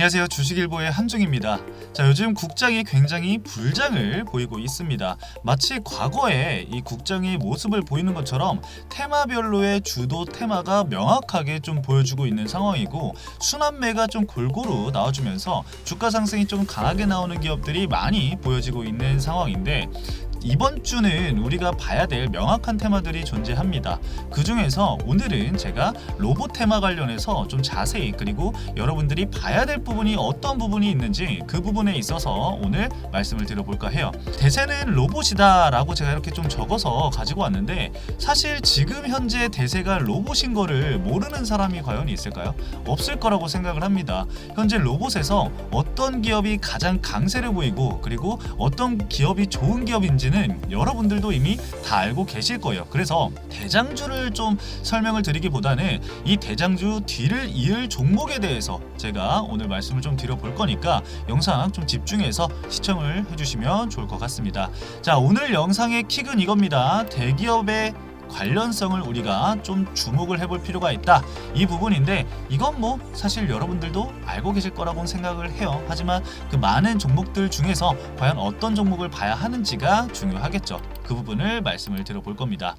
안녕하세요. 주식일보의 한중입니다. 자, 요즘 국장이 굉장히 불장을 보이고 있습니다. 마치 과거에 이 국장의 모습을 보이는 것처럼 테마별로의 주도 테마가 명확하게 좀 보여주고 있는 상황이고, 순환매가 좀 골고루 나와주면서 주가 상승이 좀 강하게 나오는 기업들이 많이 보여지고 있는 상황인데, 이번 주는 우리가 봐야 될 명확한 테마들이 존재합니다. 그 중에서 오늘은 제가 로봇 테마 관련해서 좀 자세히, 그리고 여러분들이 봐야 될 부분이 어떤 부분이 있는지 그 부분에 있어서 오늘 말씀을 드려볼까 해요. 대세는 로봇이다 라고 제가 이렇게 좀 적어서 가지고 왔는데, 사실 지금 현재 대세가 로봇인 거를 모르는 사람이 과연 있을까요? 없을 거라고 생각을 합니다. 현재 로봇에서 어떤 기업이 가장 강세를 보이고, 그리고 어떤 기업이 좋은 기업인지 여러분들도 이미 다 알고 계실 거예요. 그래서 대장주를 좀 설명을 드리기보다는 이 대장주 뒤를 이을 종목에 대해서 제가 오늘 말씀을 좀 드려볼 거니까 영상 좀 집중해서 시청을 해주시면 좋을 것 같습니다. 자, 오늘 영상의 킥은 이겁니다. 대기업의 관련성을 우리가 좀 주목을 해볼 필요가 있다, 이 부분인데, 이건 뭐 사실 여러분들도 알고 계실 거라고 생각을 해요. 하지만 그 많은 종목들 중에서 과연 어떤 종목을 봐야 하는지가 중요하겠죠. 그 부분을 말씀을 드려볼 겁니다.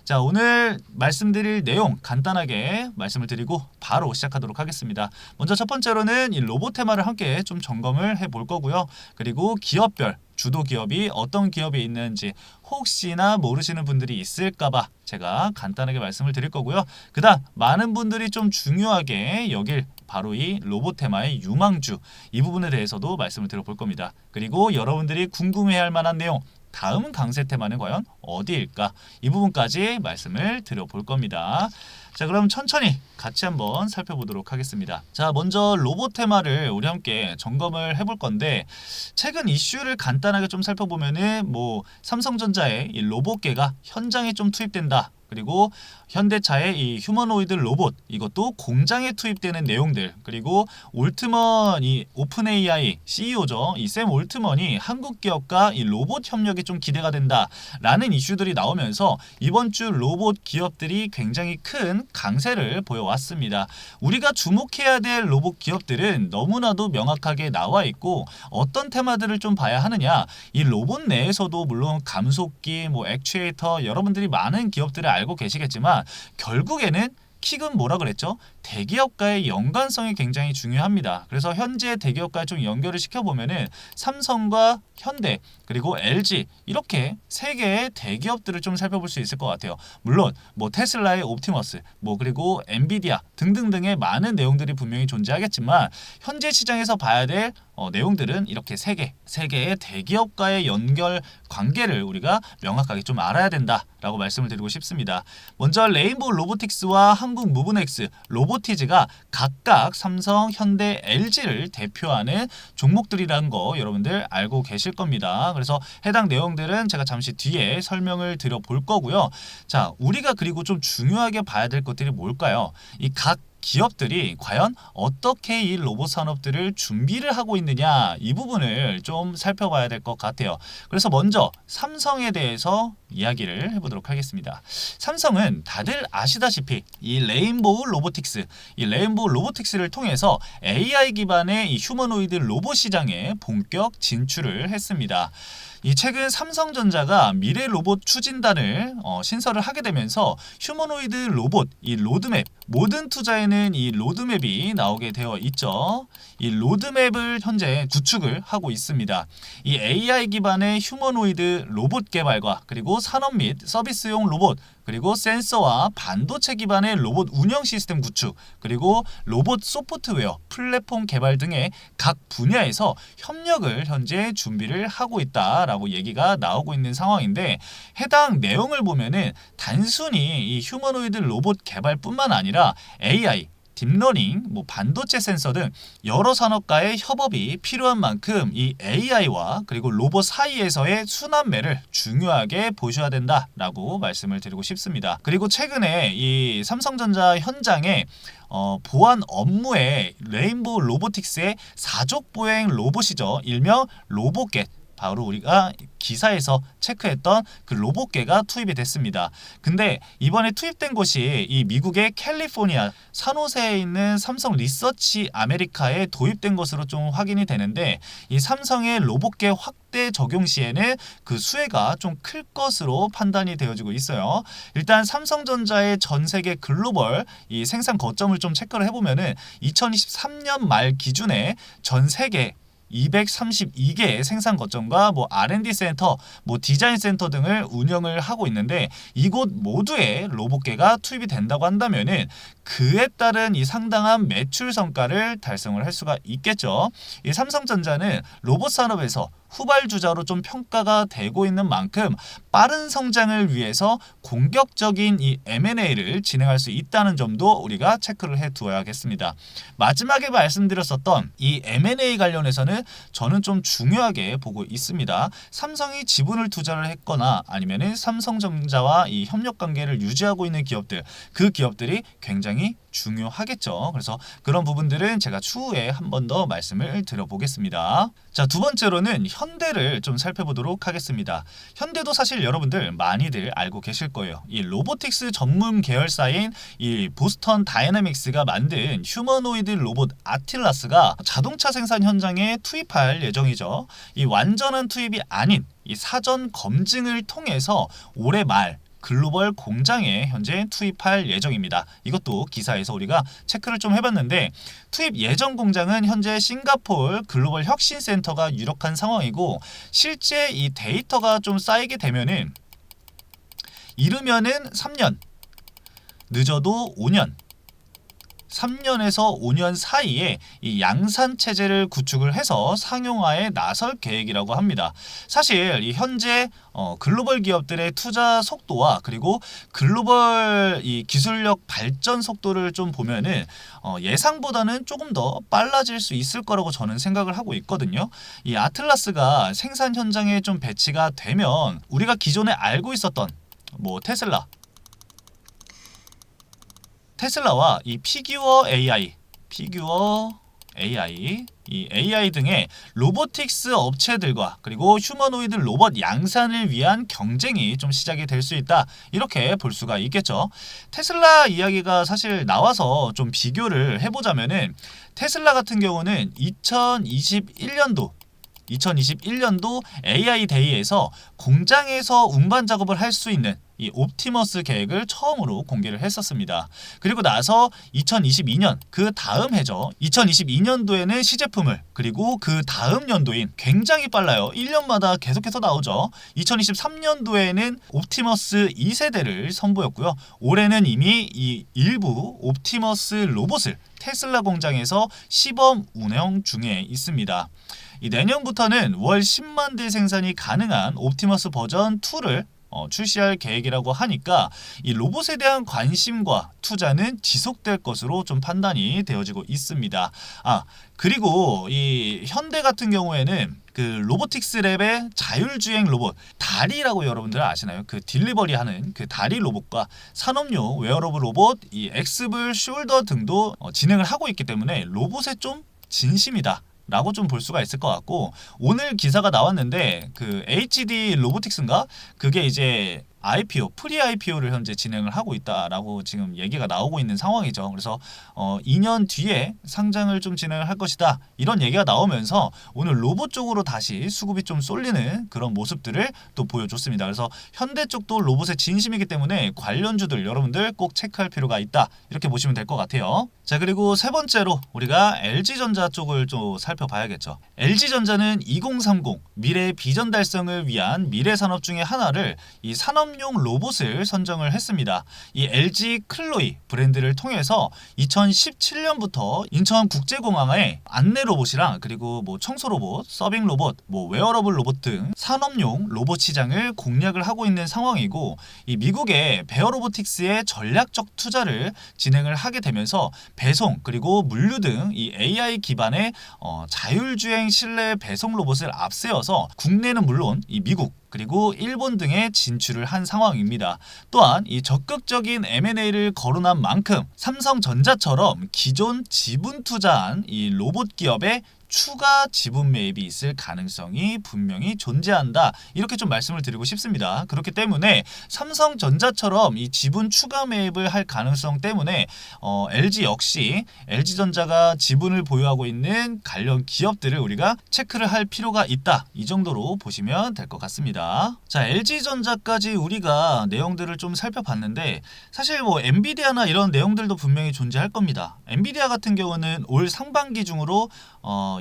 자, 오늘 말씀드릴 내용 간단하게 말씀을 드리고 바로 시작하도록 하겠습니다. 먼저 첫 번째로는 이 로봇 테마를 함께 좀 점검을 해볼 거고요. 그리고 기업별 주도 기업이 어떤 기업에 있는지 혹시나 모르시는 분들이 있을까봐 제가 간단하게 말씀을 드릴 거고요. 그 다음 많은 분들이 좀 중요하게 여길 바로 이 로봇 테마의 유망주, 이 부분에 대해서도 말씀을 드려볼 겁니다. 그리고 여러분들이 궁금해할 만한 내용, 다음 강세 테마는 과연 어디일까? 이 부분까지 말씀을 드려볼 겁니다. 자, 그럼 천천히 같이 한번 살펴보도록 하겠습니다. 자, 먼저 로봇 테마를 우리 함께 점검을 해볼 건데, 최근 이슈를 간단하게 좀 살펴보면은 삼성전자의 이 로봇계가 현장에 좀 투입된다, 그리고 현대차의 이 휴머노이드 로봇, 이것도 공장에 투입되는 내용들, 그리고 올트먼, 이 오픈 AI CEO죠. 이 샘 올트먼이 한국 기업과 이 로봇 협력이 좀 기대가 된다라는 이슈들이 나오면서 이번 주 로봇 기업들이 굉장히 큰 강세를 보여왔습니다. 우리가 주목해야 될 로봇 기업들은 너무나도 명확하게 나와 있고, 어떤 테마들을 좀 봐야 하느냐, 이 로봇 내에서도 물론 감속기, 액추에이터, 여러분들이 많은 기업들을 알고 계시겠지만 결국에는 킥은 뭐라 그랬죠? 대기업과의 연관성이 굉장히 중요합니다. 그래서 현재 대기업과 좀 연결을 시켜보면은 삼성과 현대, 그리고 LG, 이렇게 세 개의 대기업들을 좀 살펴볼 수 있을 것 같아요. 물론 테슬라의 옵티머스, 그리고 엔비디아 등등등의 많은 내용들이 분명히 존재하겠지만, 현재 시장에서 봐야 될 내용들은 이렇게 세 개의 대기업과의 연결 관계를 우리가 명확하게 좀 알아야 된다라고 말씀을 드리고 싶습니다. 먼저 레인보우 로보틱스와 한국 무브넥스, 로보티즈가 각각 삼성, 현대, LG를 대표하는 종목들이라는 거 여러분들 알고 계실 겁니다. 그래서 해당 내용들은 제가 잠시 뒤에 설명을 드려볼 거고요. 자, 우리가 그리고 좀 중요하게 봐야 될 것들이 뭘까요? 이 각 기업들이 과연 어떻게 이 로봇 산업들을 준비를 하고 있느냐, 이 부분을 좀 살펴봐야 될 것 같아요. 그래서 먼저 삼성에 대해서 이야기를 해보도록 하겠습니다. 삼성은 다들 아시다시피 이 레인보우 로보틱스를 통해서 AI 기반의 이 휴머노이드 로봇 시장에 본격 진출을 했습니다. 이 최근 삼성전자가 미래 로봇 추진단을 신설을 하게 되면서 휴머노이드 로봇, 이 로드맵, 모든 투자에는 이 로드맵이 나오게 되어 있죠. 이 로드맵을 현재 구축을 하고 있습니다. 이 AI 기반의 휴머노이드 로봇 개발과, 그리고 산업 및 서비스용 로봇, 그리고 센서와 반도체 기반의 로봇 운영 시스템 구축, 그리고 로봇 소프트웨어, 플랫폼 개발 등의 각 분야에서 협력을 현재 준비를 하고 있다라고 얘기가 나오고 있는 상황인데, 해당 내용을 보면은 단순히 이 휴머노이드 로봇 개발뿐만 아니라 AI, 딥러닝, 반도체 센서 등 여러 산업과의 협업이 필요한 만큼 이 AI와 그리고 로봇 사이에서의 순환매를 중요하게 보셔야 된다라고 말씀을 드리고 싶습니다. 그리고 최근에 이 삼성전자 현장에 보안 업무에 레인보우 로보틱스의 사족 보행 로봇이죠. 일명 로봇겟, 바로 우리가 기사에서 체크했던 그 로봇계가 투입이 됐습니다. 근데 이번에 투입된 곳이 이 미국의 캘리포니아 산호세에 있는 삼성 리서치 아메리카에 도입된 것으로 좀 확인이 되는데, 이 삼성의 로봇계 확대 적용 시에는 그 수혜가 좀 클 것으로 판단이 되어지고 있어요. 일단 삼성전자의 전 세계 글로벌 이 생산 거점을 좀 체크를 해보면은 2023년 말 기준에 전 세계 232개의 생산 거점과 뭐 R&D 센터, 뭐 디자인 센터 등을 운영을 하고 있는데, 이곳 모두에 로봇계가 투입이 된다고 한다면은 그에 따른 이 상당한 매출 성과를 달성을 할 수가 있겠죠. 이 삼성전자는 로봇 산업에서 후발주자로 좀 평가가 되고 있는 만큼 빠른 성장을 위해서 공격적인 이 M&A를 진행할 수 있다는 점도 우리가 체크를 해 두어야겠습니다. 마지막에 말씀드렸었던 이 M&A 관련해서는 저는 좀 중요하게 보고 있습니다. 삼성이 지분을 투자를 했거나 아니면은 삼성전자와 이 협력 관계를 유지하고 있는 기업들, 그 기업들이 굉장히 중요하겠죠. 그래서 그런 부분들은 제가 추후에 한 번 더 말씀을 드려보겠습니다. 자, 두 번째로는 현대를 좀 살펴보도록 하겠습니다. 현대도 사실 여러분들 많이들 알고 계실 거예요. 이 로보틱스 전문 계열사인 이 보스턴 다이내믹스가 만든 휴머노이드 로봇 아틸라스가 자동차 생산 현장에 투입할 예정이죠. 이 완전한 투입이 아닌 이 사전 검증을 통해서 올해 말 글로벌 공장에 현재 투입할 예정입니다. 이것도 기사에서 우리가 체크를 좀 해봤는데, 투입 예정 공장은 현재 싱가포르 글로벌 혁신센터가 유력한 상황이고, 실제 이 데이터가 좀 쌓이게 되면은 이르면은 3년, 늦어도 5년, 3년에서 5년 사이에 이 양산 체제를 구축을 해서 상용화에 나설 계획이라고 합니다. 사실 이 현재 글로벌 기업들의 투자 속도와 그리고 글로벌 이 기술력 발전 속도를 좀 보면은 예상보다는 조금 더 빨라질 수 있을 거라고 저는 생각을 하고 있거든요. 이 아틀라스가 생산 현장에 좀 배치가 되면 우리가 기존에 알고 있었던 뭐 테슬라와 이 피규어 AI, 이 AI 등의 로보틱스 업체들과 그리고 휴머노이드 로봇 양산을 위한 경쟁이 좀 시작이 될 수 있다, 이렇게 볼 수가 있겠죠. 테슬라 이야기가 사실 나와서 좀 비교를 해보자면은, 테슬라 같은 경우는 2021년도 AI 데이에서 공장에서 운반 작업을 할 수 있는 이 옵티머스 계획을 처음으로 공개를 했었습니다. 그리고 나서 2022년 그 다음 해죠. 2022년도에는 시제품을, 그리고 그 다음 연도인 굉장히 빨라요. 1년마다 계속해서 나오죠. 2023년도에는 옵티머스 2세대를 선보였고요. 올해는 이미 이 일부 옵티머스 로봇을 테슬라 공장에서 시범 운영 중에 있습니다. 이 내년부터는 월 10만 대 생산이 가능한 옵티머스 버전 2를 출시할 계획이라고 하니까 이 로봇에 대한 관심과 투자는 지속될 것으로 좀 판단이 되어지고 있습니다. 그리고 이 현대 같은 경우에는 그 로보틱스 랩의 자율주행 로봇 다리라고 여러분들 아시나요? 그 딜리버리 하는 그 다리 로봇과 산업용 웨어러블 로봇 이 엑스블 숄더 등도 진행을 하고 있기 때문에 로봇에 좀 진심이다 라고 좀 볼 수가 있을 것 같고, 오늘 기사가 나왔는데 그 HD 로보틱스인가? 그게 이제 IPO, 프리 IPO를 현재 진행을 하고 있다라고 지금 얘기가 나오고 있는 상황이죠. 그래서 2년 뒤에 상장을 좀 진행을 할 것이다, 이런 얘기가 나오면서 오늘 로봇 쪽으로 다시 수급이 좀 쏠리는 그런 모습들을 또 보여줬습니다. 그래서 현대 쪽도 로봇에 진심이기 때문에 관련주들 여러분들 꼭 체크할 필요가 있다, 이렇게 보시면 될 것 같아요. 자, 그리고 세 번째로 우리가 LG전자 쪽을 좀 살펴봐야겠죠. LG전자는 2030 미래의 비전 달성을 위한 미래 산업 중에 하나를 이 산업용 로봇을 선정을 했습니다. 이 LG 클로이 브랜드를 통해서 2017년부터 인천국제공항에 안내 로봇이랑 그리고 뭐 청소 로봇, 서빙 로봇, 뭐 웨어러블 로봇 등 산업용 로봇 시장을 공략을 하고 있는 상황이고, 이 미국의 베어로보틱스의 전략적 투자를 진행을 하게 되면서 배송 그리고 물류 등 이 AI 기반의 자율주행 실내 배송 로봇을 앞세워서 국내는 물론 이 미국 그리고 일본 등에 진출을 한 상황입니다. 또한 이 적극적인 M&A를 거론한 만큼 삼성전자처럼 기존 지분 투자한 이 로봇 기업의 추가 지분 매입이 있을 가능성이 분명히 존재한다. 이렇게 좀 말씀을 드리고 싶습니다. 그렇기 때문에 삼성전자처럼 이 지분 추가 매입을 할 가능성 때문에 LG 역시 LG전자가 지분을 보유하고 있는 관련 기업들을 우리가 체크를 할 필요가 있다. 이 정도로 보시면 될 것 같습니다. 자, LG전자까지 우리가 내용들을 좀 살펴봤는데 사실 뭐 엔비디아나 이런 내용들도 분명히 존재할 겁니다. 엔비디아 같은 경우는 올 상반기 중으로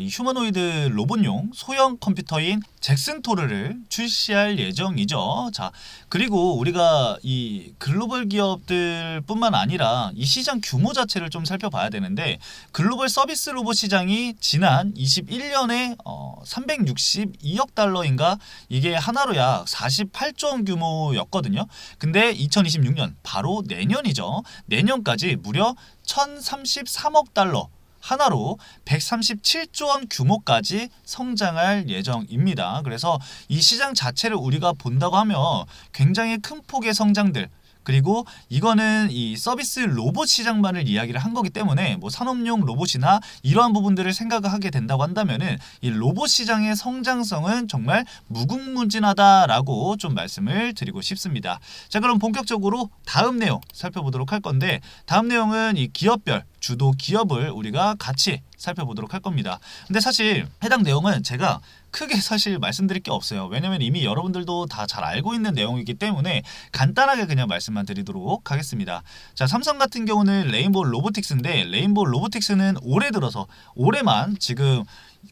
이 휴머노이드 로봇용 소형 컴퓨터인 잭슨토르를 출시할 예정이죠. 자, 그리고 우리가 이 글로벌 기업들뿐만 아니라 이 시장 규모 자체를 좀 살펴봐야 되는데 글로벌 서비스 로봇 시장이 지난 21년에 362억 달러인가 이게 하나로 약 48조 원 규모였거든요. 근데 2026년 바로 내년이죠. 내년까지 무려 1033억 달러 하나로 137조 원 규모까지 성장할 예정입니다. 그래서 이 시장 자체를 우리가 본다고 하면 굉장히 큰 폭의 성장들 그리고 이거는 이 서비스 로봇 시장만을 이야기를 한 거기 때문에 뭐 산업용 로봇이나 이러한 부분들을 생각을 하게 된다고 한다면은 이 로봇 시장의 성장성은 정말 무궁무진하다라고 좀 말씀을 드리고 싶습니다. 자, 그럼 본격적으로 다음 내용 살펴보도록 할 건데 다음 내용은 이 기업별 주도 기업을 우리가 같이 살펴보도록 할 겁니다. 근데 사실 해당 내용은 제가 크게 사실 말씀드릴 게 없어요. 왜냐면 이미 여러분들도 다 잘 알고 있는 내용이기 때문에 간단하게 그냥 말씀만 드리도록 하겠습니다. 자, 삼성 같은 경우는 레인보우 로보틱스인데 레인보우 로보틱스는 올해 들어서 올해만 지금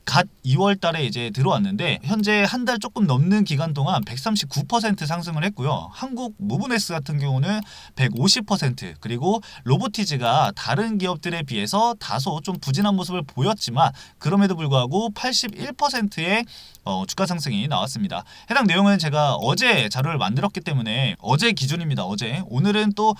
갓 2월 달에 이제 들어왔는데 현재 한 달 조금 넘는 기간 동안 139% 상승을 했고요. 한국 무브넥스 같은 경우는 150% 그리고 로보티즈가 다른 기업들에 비해서 다소 좀 부진한 모습을 보였지만 그럼에도 불구하고 81%의 주가 상승이 나왔습니다. 해당 내용은 제가 어제 자료를 만들었기 때문에 어제 기준입니다. 어제. 오늘은 또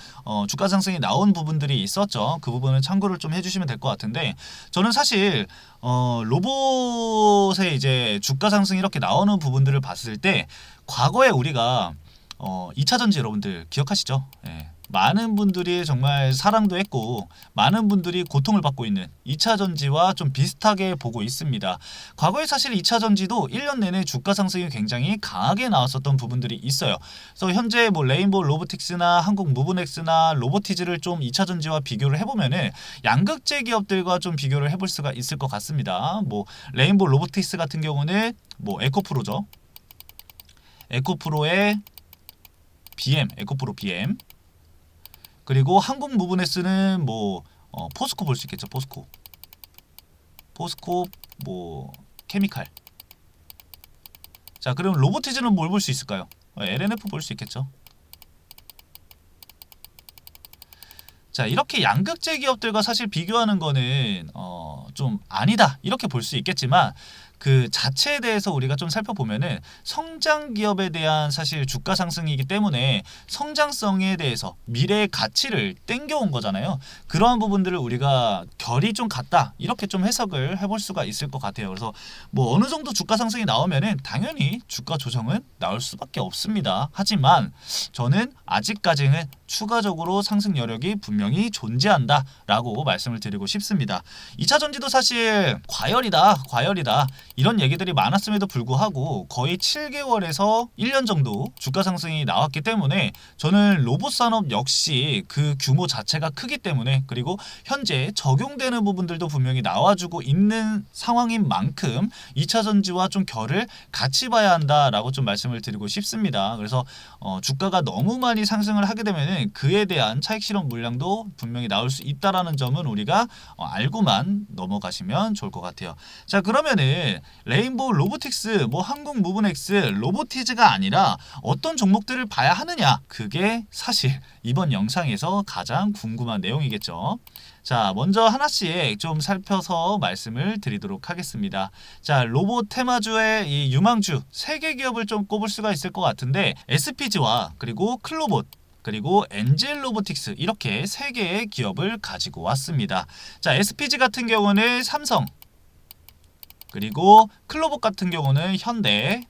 주가 상승이 나온 부분들이 있었죠. 그 부분은 참고를 좀 해주시면 될 것 같은데 저는 사실 로봇의 이제 주가 상승 이렇게 나오는 부분들을 봤을 때 과거에 우리가 2차전지 여러분들 기억하시죠? 예. 많은 분들이 정말 사랑도 했고 많은 분들이 고통을 받고 있는 2차전지와 좀 비슷하게 보고 있습니다. 과거에 사실 2차전지도 1년 내내 주가 상승이 굉장히 강하게 나왔었던 부분들이 있어요. 그래서 현재 뭐 레인보우 로보틱스나 한국 무브넥스나 로보티즈를 좀 2차전지와 비교를 해보면은 양극재 기업들과 좀 비교를 해볼 수가 있을 것 같습니다. 뭐 레인보우 로보틱스 같은 경우는 뭐 에코프로죠. 에코프로의 BM, 에코프로 BM 그리고 한국 무브넥스는 뭐 포스코 볼 수 있겠죠. 포스코 뭐 케미칼. 자, 그럼 로보티즈는 뭘 볼 수 있을까요? LNF 볼 수 있겠죠. 자, 이렇게 양극재 기업들과 사실 비교하는 거는 좀 아니다 이렇게 볼 수 있겠지만 그 자체에 대해서 우리가 좀 살펴보면은 성장 기업에 대한 사실 주가 상승이기 때문에 성장성에 대해서 미래의 가치를 땡겨온 거잖아요. 그러한 부분들을 우리가 결이 좀 같다 이렇게 좀 해석을 해볼 수가 있을 것 같아요. 그래서 뭐 어느 정도 주가 상승이 나오면은 당연히 주가 조정은 나올 수밖에 없습니다. 하지만 저는 아직까지는 추가적으로 상승 여력이 분명히 존재한다라고 말씀을 드리고 싶습니다. 2차전지도 사실 과열이다 이런 얘기들이 많았음에도 불구하고 거의 7개월에서 1년 정도 주가 상승이 나왔기 때문에 저는 로봇 산업 역시 그 규모 자체가 크기 때문에 그리고 현재 적용되는 부분들도 분명히 나와주고 있는 상황인 만큼 2차전지와 좀 결을 같이 봐야 한다라고 좀 말씀을 드리고 싶습니다. 그래서 주가가 너무 많이 상승을 하게 되면 그에 대한 차익 실현 물량도 분명히 나올 수 있다라는 점은 우리가 알고만 넘어가시면 좋을 것 같아요. 자, 그러면은 레인보우 로보틱스, 뭐 한국 무브넥스, 로보티즈가 아니라 어떤 종목들을 봐야 하느냐? 그게 사실 이번 영상에서 가장 궁금한 내용이겠죠. 자, 먼저 하나씩 좀 살펴서 말씀을 드리도록 하겠습니다. 자, 로봇 테마주의 이 유망주 3개 기업을 좀 꼽을 수가 있을 것 같은데 SPG와 그리고 클로봇 그리고 엔젤 로보틱스 이렇게 3개의 기업을 가지고 왔습니다. 자, SPG 같은 경우는 삼성 그리고 클로봇 같은 경우는 현대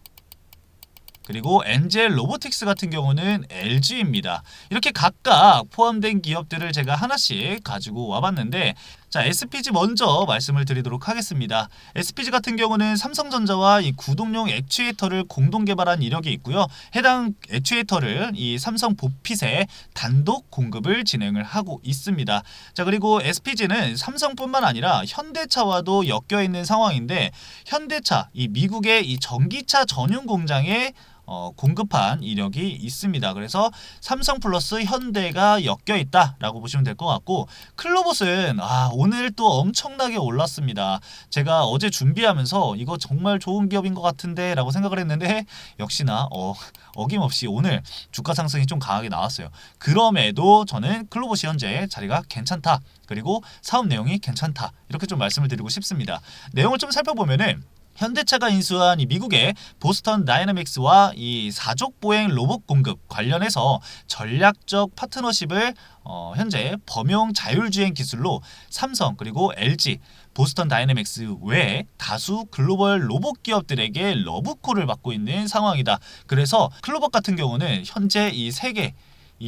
그리고 엔젤 로보틱스 같은 경우는 LG입니다. 이렇게 각각 포함된 기업들을 제가 하나씩 가지고 와봤는데 자, SPG 먼저 말씀을 드리도록 하겠습니다. SPG 같은 경우는 삼성전자와 이 구동용 액추에이터를 공동 개발한 이력이 있고요. 해당 액추에이터를 이 삼성 보핏에 단독 공급을 진행을 하고 있습니다. 자, 그리고 SPG는 삼성뿐만 아니라 현대차와도 엮여 있는 상황인데, 현대차, 이 미국의 이 전기차 전용 공장에 공급한 이력이 있습니다. 그래서 삼성 플러스 현대가 엮여 있다라고 보시면 될 것 같고, 클로봇은 오늘 또 엄청나게 올랐습니다. 제가 어제 준비하면서 이거 정말 좋은 기업인 것 같은데 라고 생각을 했는데, 역시나 어김없이 오늘 주가 상승이 좀 강하게 나왔어요. 그럼에도 저는 클로봇이 현재 자리가 괜찮다, 그리고 사업 내용이 괜찮다, 이렇게 좀 말씀을 드리고 싶습니다. 내용을 좀 살펴보면은 현대차가 인수한 이 미국의 보스턴 다이내믹스와 이 사족 보행 로봇 공급 관련해서 전략적 파트너십을 현재 범용 자율주행 기술로 삼성 그리고 LG, 보스턴 다이내믹스 외에 다수 글로벌 로봇 기업들에게 러브콜을 받고 있는 상황이다. 그래서 클로봇 같은 경우는 현재 이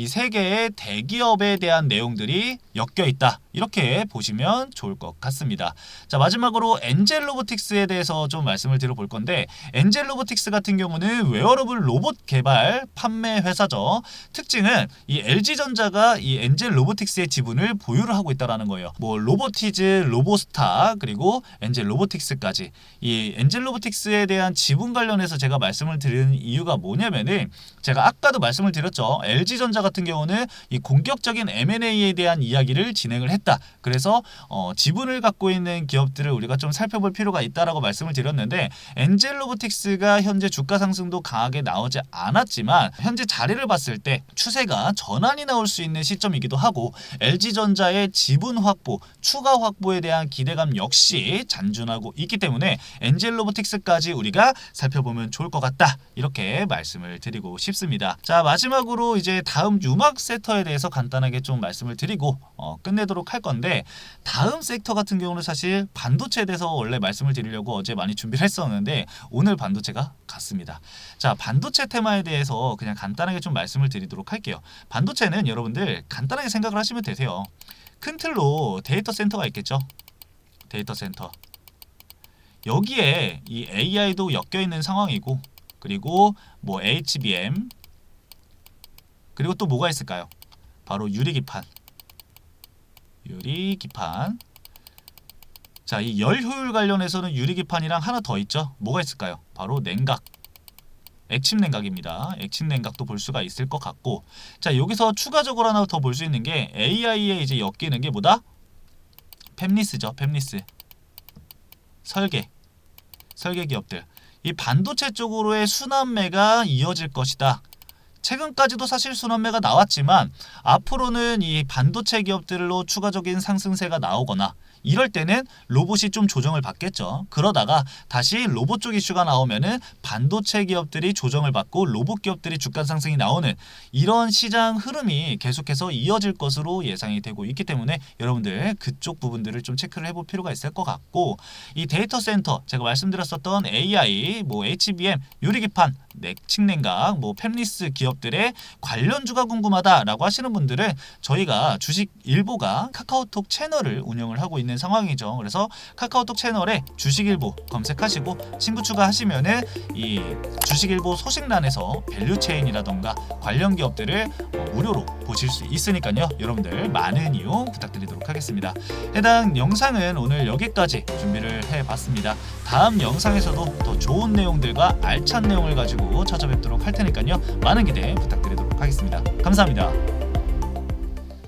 세 개의 대기업에 대한 내용들이 엮여 있다, 이렇게 보시면 좋을 것 같습니다. 자, 마지막으로 엔젤 로보틱스에 대해서 좀 말씀을 드려볼 건데, 엔젤 로보틱스 같은 경우는 웨어러블 로봇 개발 판매 회사죠. 특징은 이 LG전자가 이 엔젤 로보틱스의 지분을 보유를 하고 있다는 거예요. 뭐 로보티즈, 로보스타, 그리고 엔젤 로보틱스까지. 이 엔젤 로보틱스에 대한 지분 관련해서 제가 말씀을 드리는 이유가 뭐냐면은, 제가 아까도 말씀을 드렸죠. LG전자 같은 경우는 이 공격적인 M&A에 대한 이야기를 진행을 했다. 그래서 지분을 갖고 있는 기업들을 우리가 좀 살펴볼 필요가 있다라고 말씀을 드렸는데, 엔젤 로보틱스가 현재 주가 상승도 강하게 나오지 않았지만 현재 자리를 봤을 때 추세가 전환이 나올 수 있는 시점이기도 하고, LG전자의 지분 확보, 추가 확보에 대한 기대감 역시 잔존하고 있기 때문에 엔젤 로보틱스까지 우리가 살펴보면 좋을 것 같다, 이렇게 말씀을 드리고 싶습니다. 자, 마지막으로 이제 다음 유막 섹터에 대해서 간단하게 좀 말씀을 드리고 끝내도록 할 건데, 다음 섹터 같은 경우는 사실 반도체에 대해서 원래 말씀을 드리려고 어제 많이 준비를 했었는데 오늘 반도체가 갔습니다. 자, 반도체 테마에 대해서 그냥 간단하게 좀 말씀을 드리도록 할게요. 반도체는 여러분들 간단하게 생각을 하시면 되세요. 큰 틀로 데이터 센터가 있겠죠. 데이터 센터. 여기에 이 AI도 엮여 있는 상황이고, 그리고 뭐 HBM, 그리고 또 뭐가 있을까요? 바로 유리기판. 자, 이 열 효율 관련해서는 유리기판이랑 하나 더 있죠. 뭐가 있을까요? 바로 냉각. 액침 냉각입니다. 액침 냉각도 볼 수가 있을 것 같고, 자, 여기서 추가적으로 하나 더 볼 수 있는 게 AI에 이제 엮이는 게 뭐다? 팹리스죠. 팹리스. 설계 기업들. 이 반도체 쪽으로의 순환매가 이어질 것이다. 최근까지도 사실 순환매가 나왔지만 앞으로는 이 반도체 기업들로 추가적인 상승세가 나오거나 이럴 때는 로봇이 좀 조정을 받겠죠. 그러다가 다시 로봇 쪽 이슈가 나오면은 반도체 기업들이 조정을 받고 로봇 기업들이 주가 상승이 나오는 이런 시장 흐름이 계속해서 이어질 것으로 예상이 되고 있기 때문에 여러분들 그쪽 부분들을 좀 체크를 해볼 필요가 있을 것 같고, 이 데이터 센터 제가 말씀드렸었던 AI, 뭐 HBM, 유리기판, 냉각, 뭐 팹리스 기업들의 관련주가 궁금하다라고 하시는 분들은 저희가 주식일보가 카카오톡 채널을 운영을 하고 있는 상황이죠. 그래서 카카오톡 채널에 주식일보 검색하시고 친구 추가하시면은 이 주식일보 소식란에서 밸류체인이라던가 관련 기업들을 무료로 보실 수 있으니까요. 여러분들 많은 이용 부탁드리도록 하겠습니다. 해당 영상은 오늘 여기까지 준비를 해봤습니다. 다음 영상에서도 더 좋은 내용들과 알찬 내용을 가지고 찾아뵙도록 할 테니까요. 많은 기대 부탁드리도록 하겠습니다. 감사합니다.